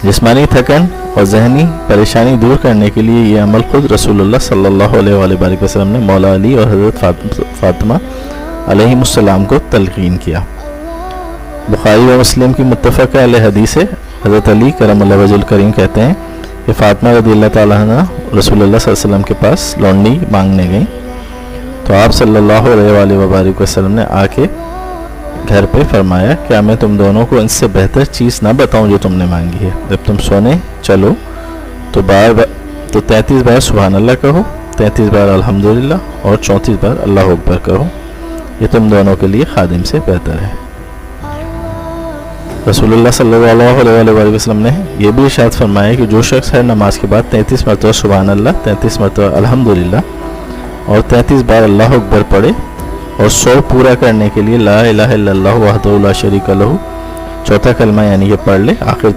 जिस्मानी थकन और जहनी परेशानी दूर करने के लिए ये अमल खुद रसूलुल्लाह सल्लल्लाहु अलैहि वसल्लम ने मौला अली और हज़रत फ़ातिमा अलैहिमुस्सलाम को तलक़ीन किया। बुखारी व मुस्लिम की मुत्तफ़क़ अलैह हदीस है, हज़रत अली करमल्लाहु वजहुल करीम कहते हैं कि फ़ातिमा रज़ियल्लाहु तआला अन्हा रसूलुल्लाह सल्लल्लाहु अलैहि वसल्लम के पास लौंडी मांगने गईं, तो आप सल्लल्लाहु अलैहि वसल्लम ने आके घर पे फरमाया, क्या मैं तुम दोनों को इनसे बेहतर चीज़ ना बताऊं जो तुमने मांगी है? जब तुम सोने चलो तो 33 बार सुभान अल्लाह कहो, 33 बार अल्हम्दुलिल्लाह और 34 बार अल्लाह अकबर कहो, ये तुम दोनों के लिए खादिम से बेहतर है। रसूलुल्लाह सल्लल्लाहु अलैहि वसल्लम ने यह भी इरशाद फरमाया कि जो शख्स हर नमाज के बाद 33 मरतबा सुभान अल्लाह, 33 मरतबा अल्हम्दुलिल्लाह और 33 बार अल्लाह अकबर पढ़े और 100 पूरा करने के लिए ला इलाहा इल्लल्लाहु वहदहु ला शरीका लहू चौथा कलमा यानी कि पढ़ ले, आखिर